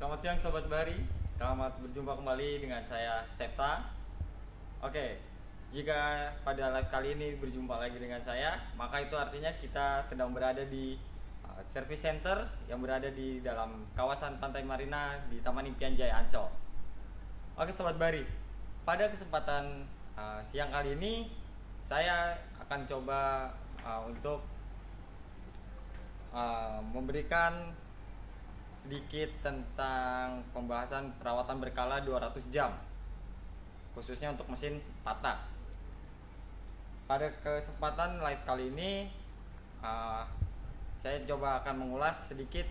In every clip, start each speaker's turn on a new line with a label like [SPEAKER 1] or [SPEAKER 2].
[SPEAKER 1] Selamat siang Sobat Bari, selamat berjumpa kembali dengan saya Septa. Oke, jika pada live kali ini berjumpa lagi dengan saya, maka itu artinya kita sedang berada di service center yang berada di dalam kawasan Pantai Marina di Taman Impian Jaya Ancol. Oke Sobat Bari, pada kesempatan siang kali ini saya akan coba untuk memberikan sedikit tentang pembahasan perawatan berkala 200 jam khususnya untuk mesin patah. Pada kesempatan live kali ini saya coba akan mengulas sedikit.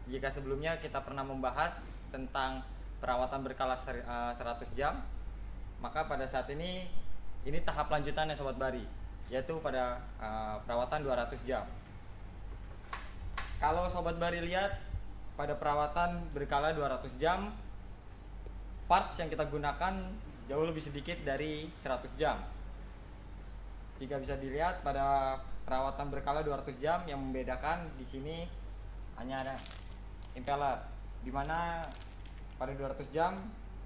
[SPEAKER 1] Jika sebelumnya kita pernah membahas tentang perawatan berkala 100 jam, maka pada saat ini tahap lanjutannya Sobat Bari, yaitu pada perawatan 200 jam. Kalau Sobat Bari lihat pada perawatan berkala 200 jam, parts yang kita gunakan jauh lebih sedikit dari 100 jam. Jika bisa dilihat pada perawatan berkala 200 jam, yang membedakan di sini hanya ada impeller, di mana pada 200 jam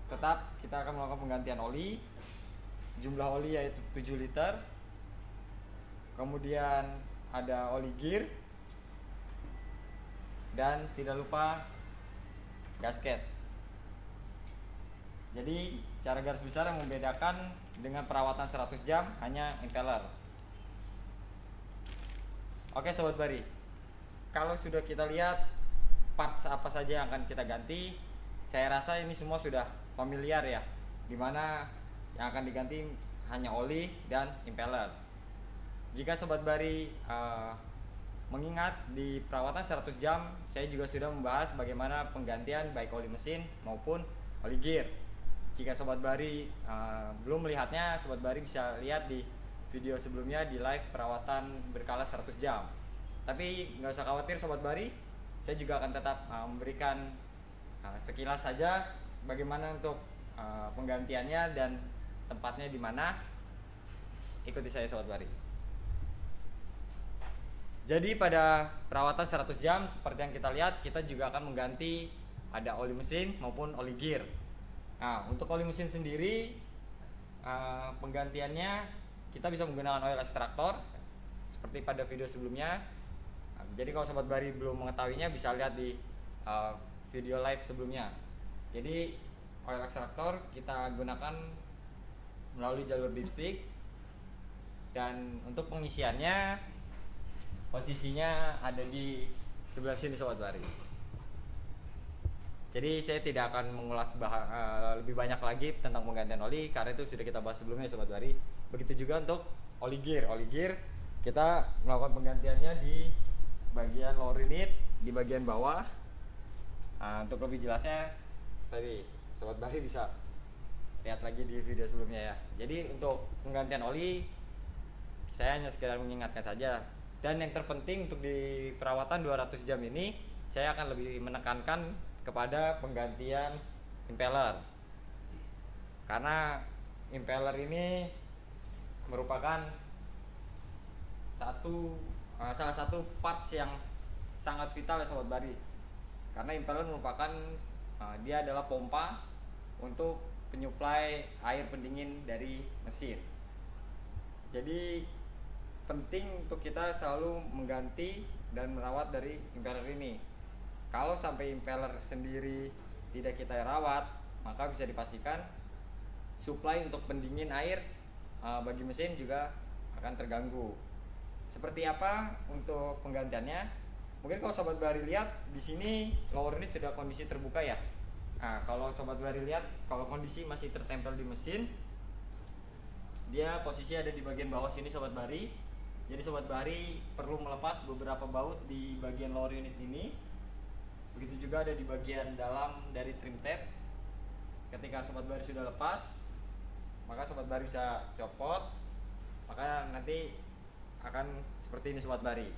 [SPEAKER 1] tetap kita akan melakukan penggantian oli. Jumlah oli yaitu 7 liter. Kemudian ada oli gear, dan tidak lupa gasket. Jadi cara garis besar yang membedakan dengan perawatan 100 jam hanya impeller. Oke Sobat Bari, kalau sudah kita lihat parts apa saja yang akan kita ganti, saya rasa ini semua sudah familiar ya, dimana yang akan diganti hanya oli dan impeller. Jika Sobat Bari mengingat di perawatan 100 jam, saya juga sudah membahas bagaimana penggantian baik oli mesin maupun oli gear. Jika Sobat Bari belum melihatnya, Sobat Bari bisa lihat di video sebelumnya di live perawatan berkala 100 jam. Tapi nggak usah khawatir Sobat Bari, saya juga akan tetap memberikan sekilas saja bagaimana untuk penggantiannya dan tempatnya di mana. Ikuti saya Sobat Bari. Jadi pada perawatan 100 jam seperti yang kita lihat, kita juga akan mengganti ada oli mesin maupun oli gear. Nah, untuk oli mesin sendiri penggantiannya kita bisa menggunakan oil ekstraktor seperti pada video sebelumnya. Jadi kalau Sobat Bari belum mengetahuinya bisa lihat di video live sebelumnya. Jadi oil ekstraktor kita gunakan melalui jalur dipstick, dan untuk pengisiannya posisinya ada di sebelah sini Sobat Bari. Jadi saya tidak akan mengulas lebih banyak lagi tentang penggantian oli karena itu sudah kita bahas sebelumnya Sobat Bari. Begitu juga untuk oli gear. Oli gear kita melakukan penggantiannya di bagian lower unit, di bagian bawah. Nah, untuk lebih jelasnya tadi Sobat Bari bisa lihat lagi di video sebelumnya ya. Jadi untuk penggantian oli saya hanya sekedar mengingatkan saja. Dan yang terpenting untuk di perawatan 200 jam ini, saya akan lebih menekankan kepada penggantian impeller. Karena impeller ini merupakan salah satu parts yang sangat vital ya Sobat Bari. Karena impeller merupakan dia adalah pompa untuk penyuplai air pendingin dari mesin. Jadi penting untuk kita selalu mengganti dan merawat dari impeller ini. Kalau sampai impeller sendiri tidak kita rawat, maka bisa dipastikan suplai untuk pendingin air bagi mesin juga akan terganggu. Seperti apa untuk penggantiannya? Mungkin kalau Sobat Bari lihat di sini lower unit sudah kondisi terbuka ya. Nah, kalau Sobat Bari lihat kalau kondisi masih tertempel di mesin, dia posisi ada di bagian bawah sini Sobat Bari. Jadi Sobat Bari perlu melepas beberapa baut di bagian lower unit ini. Begitu juga ada di bagian dalam dari trim tab. Ketika Sobat Bari sudah lepas, maka Sobat Bari bisa copot. Maka nanti akan seperti ini Sobat Bari.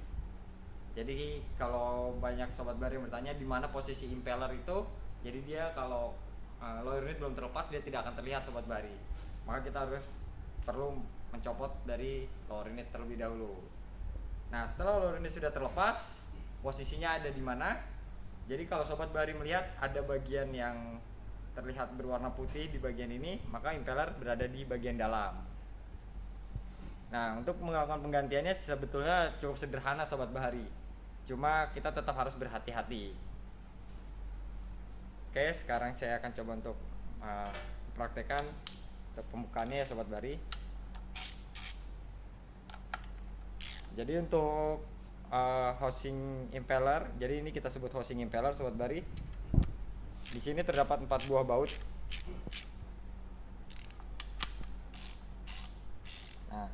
[SPEAKER 1] Jadi kalau banyak Sobat Bari yang bertanya di mana posisi impeller itu, jadi dia kalau lower unit belum terlepas dia tidak akan terlihat Sobat Bari. Maka kita harus perlu mencopot dari lower unit terlebih dahulu. Nah, setelah lower unit sudah terlepas, posisinya ada di mana? Jadi kalau sobat Bahari melihat ada bagian yang terlihat berwarna putih di bagian ini, maka impeller berada di bagian dalam. Nah, untuk melakukan penggantiannya sebetulnya cukup sederhana sobat Bahari. Cuma kita tetap harus berhati-hati. Oke, sekarang saya akan coba untuk praktekkan untuk pembukaannya ya sobat Bahari. Jadi untuk housing impeller, jadi ini kita sebut housing impeller sobat Bahari. Di sini terdapat 4 buah baut. Nah,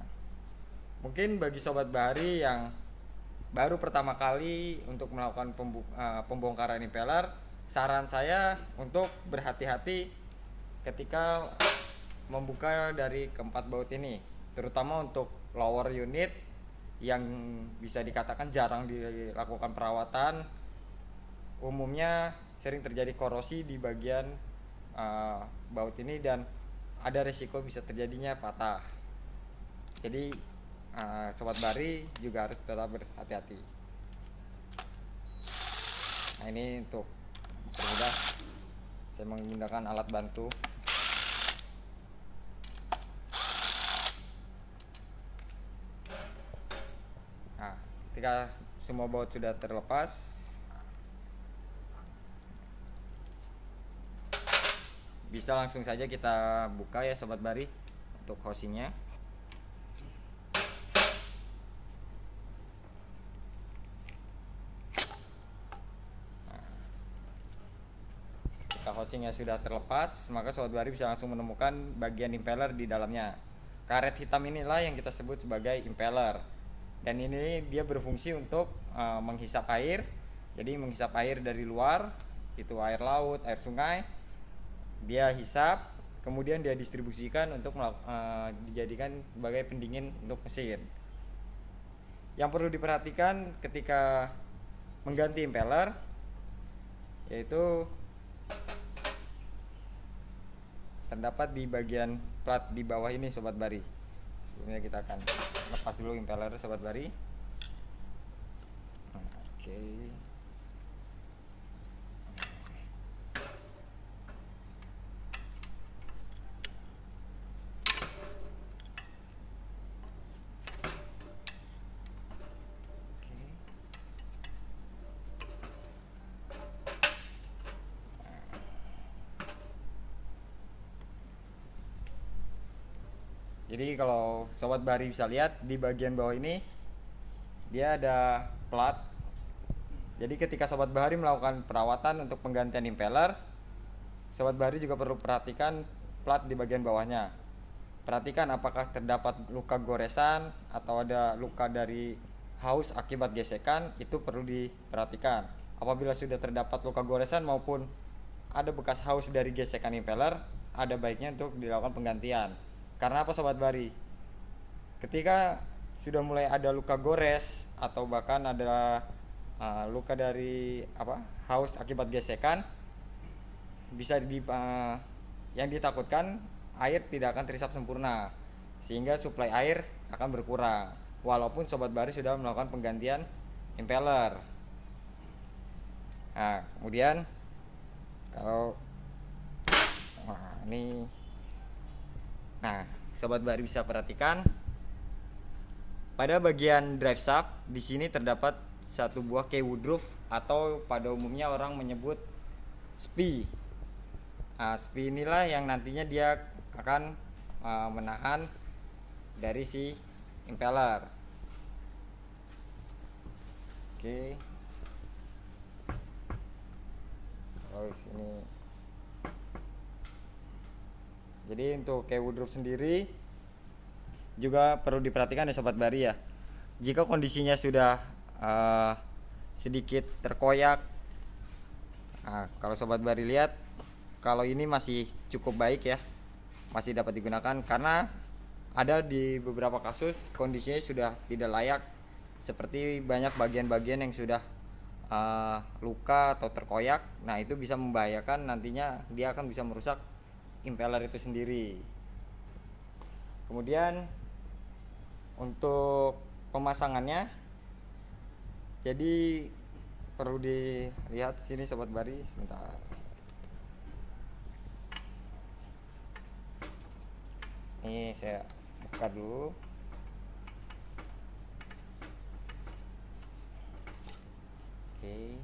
[SPEAKER 1] mungkin bagi sobat Bahari yang baru pertama kali untuk melakukan pembongkaran impeller, saran saya untuk berhati-hati ketika membuka dari keempat baut ini, terutama untuk lower unit yang bisa dikatakan jarang dilakukan perawatan. Umumnya sering terjadi korosi di bagian baut ini dan ada resiko bisa terjadinya patah. Jadi sobat Bahari juga harus tetap berhati-hati. Nah, ini untuk mempermudah saya menggunakan alat bantu. Nah, ketika semua baut sudah terlepas, bisa langsung saja kita buka ya sobat Bahari untuk housingnya. Ketika housingnya sudah terlepas, maka sobat Bahari bisa langsung menemukan bagian impeller di dalamnya. Karet hitam inilah yang kita sebut sebagai impeller. Dan ini dia berfungsi untuk menghisap air. Jadi menghisap air dari luar, itu air laut, air sungai. Dia hisap, kemudian dia distribusikan untuk dijadikan sebagai pendingin untuk mesin. Yang perlu diperhatikan ketika mengganti impeller yaitu terdapat di bagian plat di bawah ini sobat Bahari. Sebelumnya kita akan lepas dulu impeller sobat Bahari. Oke. Jadi kalau sobat Bahari bisa lihat di bagian bawah ini dia ada plat. Jadi ketika sobat Bahari melakukan perawatan untuk penggantian impeller, sobat Bahari juga perlu perhatikan plat di bagian bawahnya. Perhatikan apakah terdapat luka goresan atau ada luka dari haus akibat gesekan, itu perlu diperhatikan. Apabila sudah terdapat luka goresan maupun ada bekas haus dari gesekan impeller, ada baiknya untuk dilakukan penggantian. Karena apa sobat Bahari? Ketika sudah mulai ada luka gores atau bahkan ada luka dari haus akibat gesekan, bisa yang ditakutkan air tidak akan terisap sempurna sehingga suplai air akan berkurang walaupun sobat Bahari sudah melakukan penggantian impeller. Nah, kemudian kalau ini, nah sobat Bahari bisa perhatikan pada bagian drive shaft di sini terdapat satu buah key woodruff atau pada umumnya orang menyebut spee. Nah, spee inilah yang nantinya dia akan menahan dari si impeller. Oke. Terus ini. Jadi untuk key woodruff sendiri juga perlu diperhatikan ya sobat Bahari ya. Jika kondisinya sudah sedikit terkoyak, kalau sobat Bahari lihat, kalau ini masih cukup baik ya, masih dapat digunakan. Karena ada di beberapa kasus kondisinya sudah tidak layak, seperti banyak bagian-bagian yang sudah luka atau terkoyak. Nah itu bisa membahayakan, nantinya dia akan bisa merusak impeller itu sendiri. Kemudian untuk pemasangannya, jadi perlu dilihat sini sobat Bari, sebentar. Ini saya buka dulu. Oke.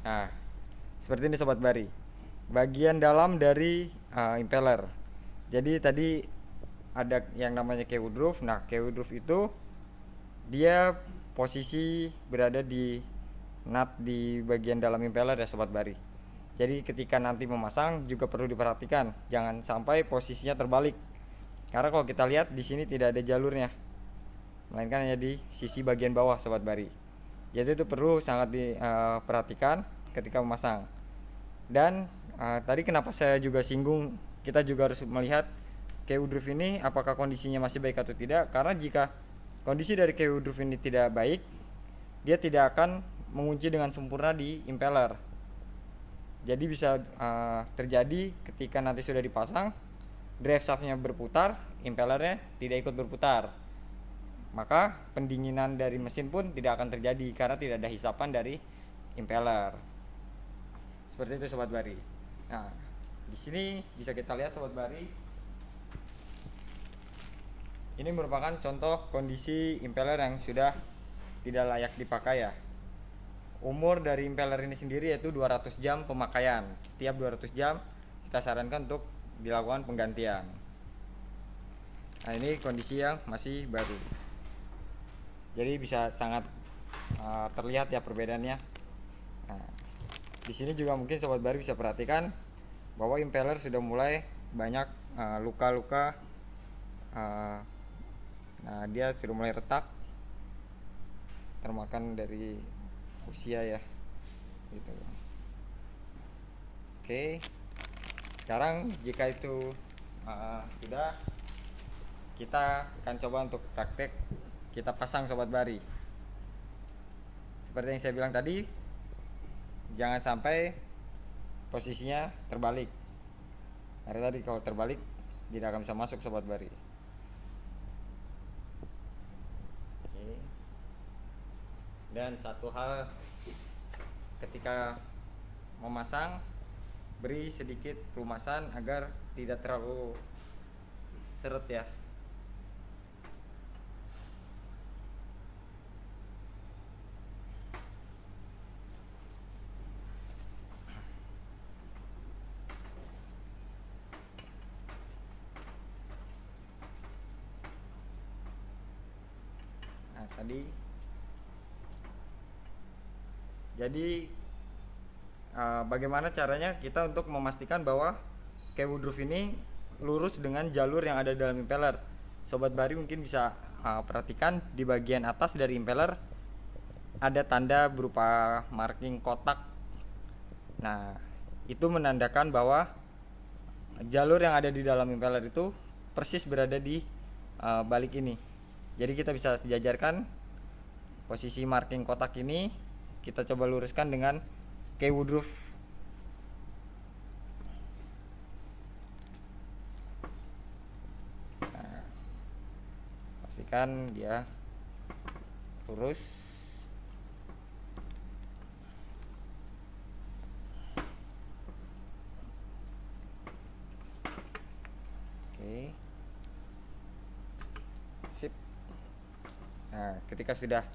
[SPEAKER 1] Nah, seperti ini sobat Bari. Bagian dalam dari impeller. Jadi tadi ada yang namanya K-woodruff. Nah, K-woodruff itu dia posisi berada di nut di bagian dalam impeller ya sobat Bari. Jadi ketika nanti memasang juga perlu diperhatikan, jangan sampai posisinya terbalik. Karena kalau kita lihat di sini tidak ada jalurnya, melainkan hanya di sisi bagian bawah sobat Bari. Jadi itu perlu sangat diperhatikan ketika memasang. Dan tadi kenapa saya juga singgung, kita juga harus melihat K-woodruff ini apakah kondisinya masih baik atau tidak. Karena jika kondisi dari K-woodruff ini tidak baik, dia tidak akan mengunci dengan sempurna di impeller. Jadi bisa terjadi ketika nanti sudah dipasang, drive shaftnya berputar, impellernya tidak ikut berputar. Maka pendinginan dari mesin pun tidak akan terjadi karena tidak ada hisapan dari impeller. Seperti itu sobat Bari. Nah, di sini bisa kita lihat sobat Bari. Ini merupakan contoh kondisi impeller yang sudah tidak layak dipakai ya. Umur dari impeller ini sendiri yaitu 200 jam pemakaian. Setiap 200 jam kita sarankan untuk dilakukan penggantian. Nah, ini kondisi yang masih baru. Jadi bisa sangat terlihat ya perbedaannya. Nah, di sini juga mungkin sobat Bari bisa perhatikan bahwa impeller sudah mulai banyak luka-luka. Nah, dia sudah mulai retak, termakan dari usia ya gitu. Oke, sekarang jika itu sudah, kita akan coba untuk praktek kita pasang sobat Bari. Seperti yang saya bilang tadi, jangan sampai posisinya terbalik, karena tadi kalau terbalik tidak akan bisa masuk sobat Bari. Dan satu hal, ketika memasang, beri sedikit pelumasan agar tidak terlalu seret ya. Nah, tadi jadi bagaimana caranya kita untuk memastikan bahwa K-woodruff ini lurus dengan jalur yang ada dalam impeller. Sobat Bari mungkin bisa perhatikan di bagian atas dari impeller ada tanda berupa marking kotak. Nah, itu menandakan bahwa jalur yang ada di dalam impeller itu persis berada di balik ini. Jadi kita bisa sejajarkan posisi marking kotak ini, kita coba luruskan dengan K-woodruff. Nah, pastikan dia lurus. Oke, sip. Nah, ketika sudah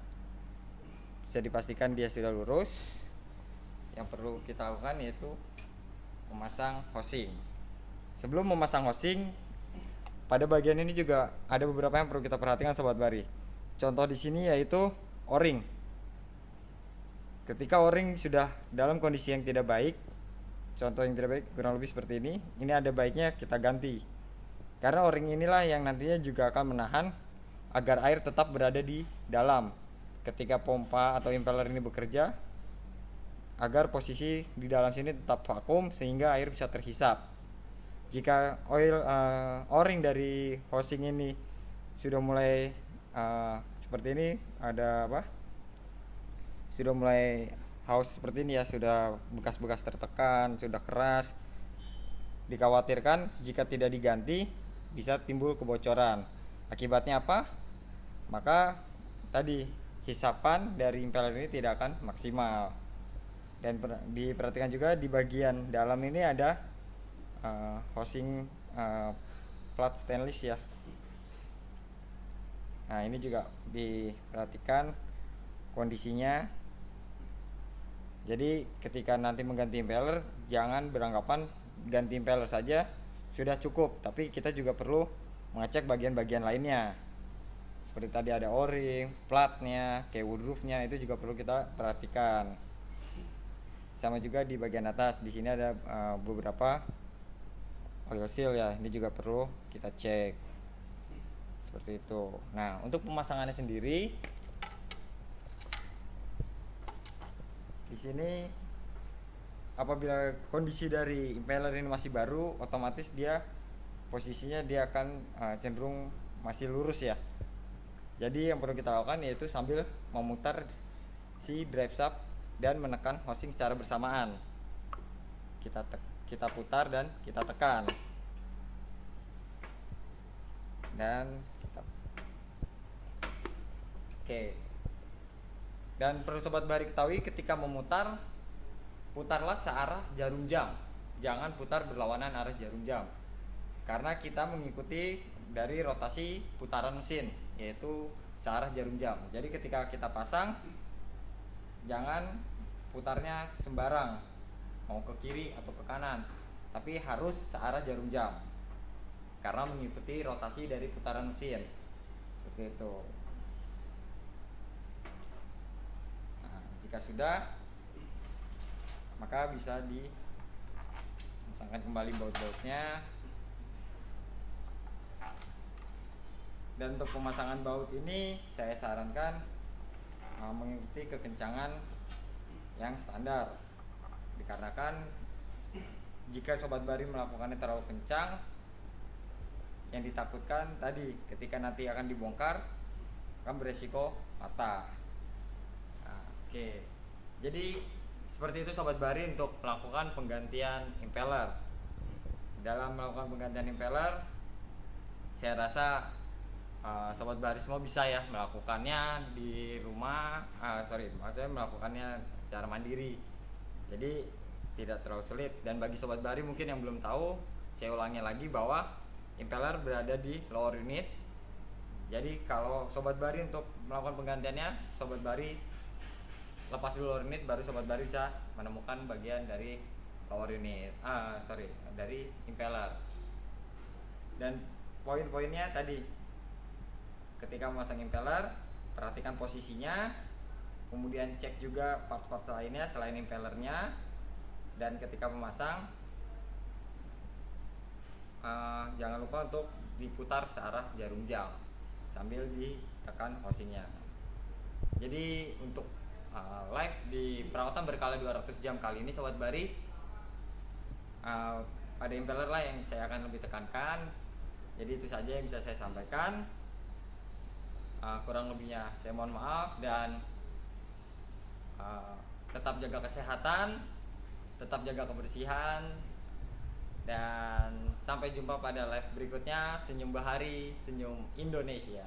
[SPEAKER 1] bisa dipastikan dia sudah lurus, yang perlu kita lakukan yaitu memasang housing. Sebelum memasang housing, pada bagian ini juga ada beberapa yang perlu kita perhatikan sobat Bari. Contoh di sini yaitu O-ring. Ketika O-ring sudah dalam kondisi yang tidak baik, contoh yang tidak baik kurang lebih seperti ini ada baiknya kita ganti. Karena O-ring inilah yang nantinya juga akan menahan agar air tetap berada di dalam ketika pompa atau impeller ini bekerja, agar posisi di dalam sini tetap vakum sehingga air bisa terhisap. Jika O-ring dari housing ini sudah mulai seperti ini, sudah mulai haus seperti ini ya, sudah bekas-bekas tertekan, sudah keras, dikhawatirkan jika tidak diganti bisa timbul kebocoran. Akibatnya apa? maka tadi hisapan dari impeller ini tidak akan maksimal. Dan diperhatikan juga di bagian dalam ini ada housing plat stainless ya. Nah ini juga diperhatikan kondisinya. Jadi ketika nanti mengganti impeller, jangan beranggapan ganti impeller saja sudah cukup, tapi kita juga perlu mengecek bagian-bagian lainnya. Seperti tadi ada o-ring, platnya, kayak woodroof-nya, itu juga perlu kita perhatikan. Sama juga di bagian atas, di sini ada beberapa oil seal ya, ini juga perlu kita cek. Seperti itu. Nah, untuk pemasangannya sendiri, di sini apabila kondisi dari impeller ini masih baru, otomatis dia posisinya dia akan cenderung masih lurus ya. Jadi yang perlu kita lakukan yaitu sambil memutar si drive shaft dan menekan housing secara bersamaan. Kita putar dan kita tekan. Oke. Dan perlu sobat Bahari ketahui, ketika memutar, putarlah searah jarum jam. Jangan putar berlawanan arah jarum jam. Karena kita mengikuti dari rotasi putaran mesin, yaitu searah jarum jam. Jadi ketika kita pasang, jangan putarnya sembarang, mau ke kiri atau ke kanan, tapi harus searah jarum jam. Karena mengikuti rotasi dari putaran mesin. Seperti itu. Nah, jika sudah, maka bisa dipasangkan kembali baut-bautnya. Dan untuk pemasangan baut ini saya sarankan mengikuti kekencangan yang standar, dikarenakan jika sobat Bahari melakukannya terlalu kencang, yang ditakutkan tadi ketika nanti akan dibongkar akan beresiko patah. Nah, oke. Jadi seperti itu sobat Bahari untuk melakukan penggantian impeller. Dalam melakukan penggantian impeller, saya rasa sobat Bahari semua bisa ya melakukannya di rumah, maksudnya melakukannya secara mandiri. Jadi tidak terlalu sulit. Dan bagi sobat Bahari mungkin yang belum tahu, saya ulangi lagi bahwa impeller berada di lower unit. Jadi kalau sobat Bahari untuk melakukan penggantiannya, sobat Bahari lepas dulu lower unit, baru sobat Bahari bisa menemukan bagian dari lower unit, dari impeller. Dan poin-poinnya tadi, ketika memasang impeller, perhatikan posisinya, kemudian cek juga part-part lainnya selain impellernya, dan ketika memasang jangan lupa untuk diputar searah jarum jam sambil ditekan housingnya. Jadi untuk live di perawatan berkala 200 jam kali ini sobat Bahari, pada impeller lah yang saya akan lebih tekankan. Jadi itu saja yang bisa saya sampaikan. Kurang lebihnya saya mohon maaf, dan tetap jaga kesehatan, tetap jaga kebersihan, dan sampai jumpa pada live berikutnya. Senyum Bahari, senyum Indonesia.